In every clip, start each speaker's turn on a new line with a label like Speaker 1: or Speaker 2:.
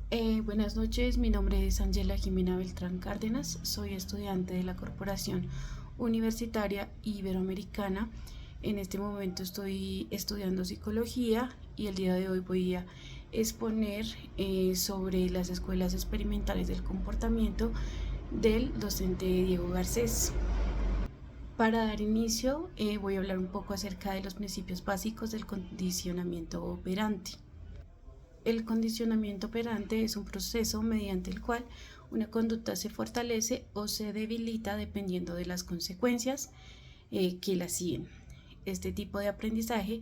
Speaker 1: Buenas noches, mi nombre es Ángela Jimena Beltrán Cárdenas, soy estudiante de la Corporación Universitaria Iberoamericana. En este momento estoy estudiando psicología y el día de hoy voy a exponer sobre las escuelas experimentales del comportamiento del docente Diego Garcés. Para dar inicio, voy a hablar un poco acerca de los principios básicos del condicionamiento operante. El condicionamiento operante es un proceso mediante el cual una conducta se fortalece o se debilita dependiendo de las consecuencias que la siguen. Este tipo de aprendizaje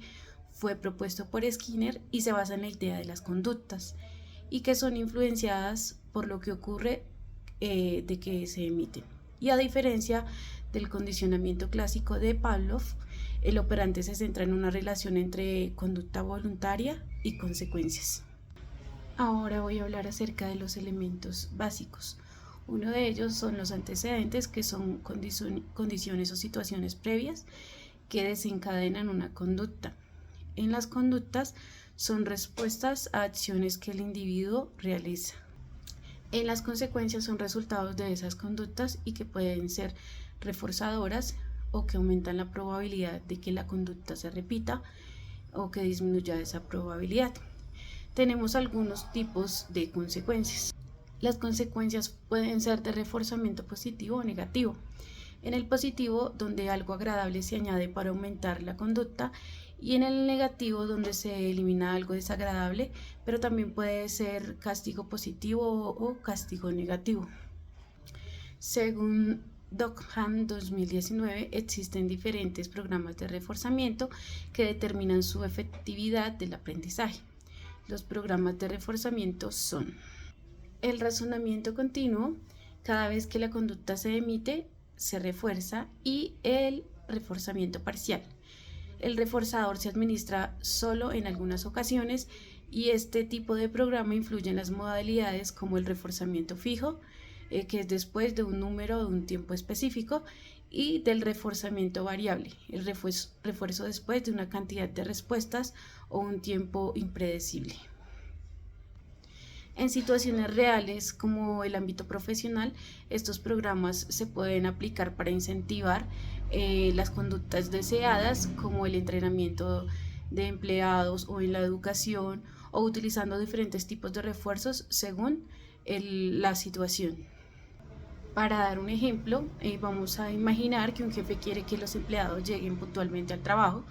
Speaker 1: fue propuesto por Skinner y se basa en la idea de las conductas y que son influenciadas por lo que ocurre de que se emiten. Y a diferencia del condicionamiento clásico de Pavlov, el operante se centra en una relación entre conducta voluntaria y consecuencias. Ahora voy a hablar acerca de los elementos básicos. Uno de ellos son los antecedentes, que son condiciones o situaciones previas que desencadenan una conducta. En las conductas son respuestas a acciones que el individuo realiza. En las consecuencias son resultados de esas conductas y que pueden ser reforzadoras o que aumentan la probabilidad de que la conducta se repita o que disminuya esa probabilidad. Tenemos algunos tipos de consecuencias. Las consecuencias pueden ser de reforzamiento positivo o negativo. En el positivo, donde algo agradable se añade para aumentar la conducta, y en el negativo, donde se elimina algo desagradable, pero también puede ser castigo positivo o castigo negativo. Según Dockham 2019, existen diferentes programas de reforzamiento que determinan su efectividad del aprendizaje. Los programas de reforzamiento son el razonamiento continuo, cada vez que la conducta se emite, se refuerza, y el reforzamiento parcial. El reforzador se administra solo en algunas ocasiones y este tipo de programa influye en las modalidades como el reforzamiento fijo, que es después de un número de un tiempo específico, y del reforzamiento variable, el refuerzo después de una cantidad de respuestas o un tiempo impredecible. En situaciones reales como el ámbito profesional, estos programas se pueden aplicar para incentivar las conductas deseadas, como el entrenamiento de empleados o en la educación, o utilizando diferentes tipos de refuerzos según la situación. Para dar un ejemplo, vamos a imaginar que un jefe quiere que los empleados lleguen puntualmente al trabajo,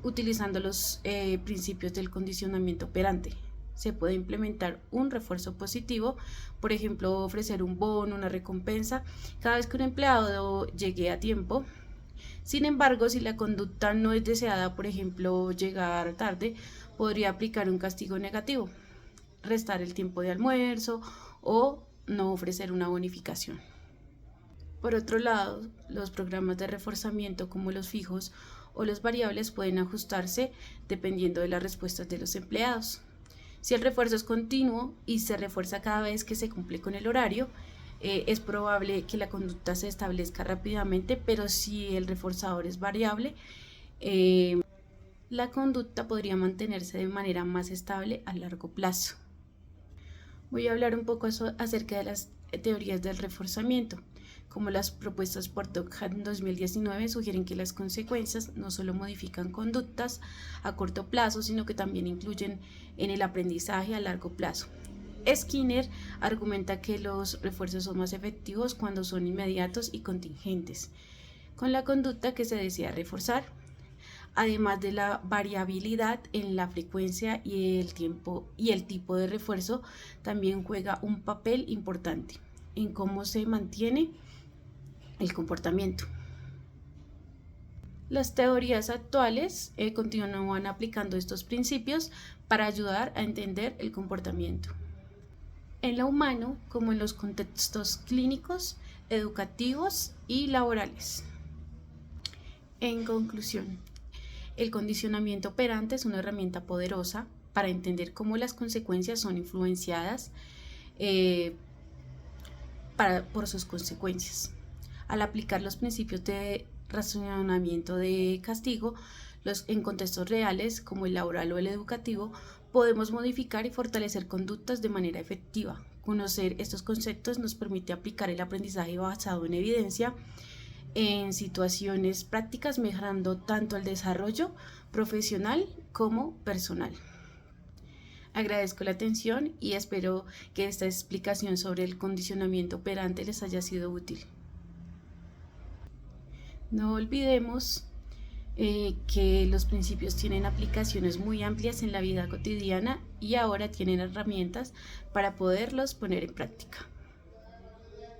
Speaker 1: utilizando los principios del condicionamiento operante. Se puede implementar un refuerzo positivo, por ejemplo, ofrecer un bono, una recompensa, cada vez que un empleado llegue a tiempo. Sin embargo, si la conducta no es deseada, por ejemplo, llegar tarde, podría aplicar un castigo negativo, restar el tiempo de almuerzo o no ofrecer una bonificación. Por otro lado, los programas de reforzamiento como los fijos o los variables pueden ajustarse dependiendo de las respuestas de los empleados. Si el refuerzo es continuo y se refuerza cada vez que se cumple con el horario, es probable que la conducta se establezca rápidamente, pero si el reforzador es variable, la conducta podría mantenerse de manera más estable a largo plazo. Voy a hablar un poco acerca de las teorías del reforzamiento. Como las propuestas por Dockham 2019 sugieren que las consecuencias no solo modifican conductas a corto plazo, sino que también incluyen en el aprendizaje a largo plazo. Skinner argumenta que los refuerzos son más efectivos cuando son inmediatos y contingentes, con la conducta que se desea reforzar, además de la variabilidad en la frecuencia y el tiempo y el tipo de refuerzo también juega un papel importante en cómo se mantiene el comportamiento. Las teorías actuales continúan aplicando estos principios para ayudar a entender el comportamiento en lo humano, como en los contextos clínicos, educativos y laborales. En conclusión, el condicionamiento operante es una herramienta poderosa para entender cómo las consecuencias son influenciadas por sus consecuencias. Al aplicar los principios de razonamiento de castigo en contextos reales como el laboral o el educativo, podemos modificar y fortalecer conductas de manera efectiva. Conocer estos conceptos nos permite aplicar el aprendizaje basado en evidencia en situaciones prácticas, mejorando tanto el desarrollo profesional como personal. Agradezco la atención y espero que esta explicación sobre el condicionamiento operante les haya sido útil. No olvidemos que los principios tienen aplicaciones muy amplias en la vida cotidiana y ahora tienen herramientas para poderlos poner en práctica.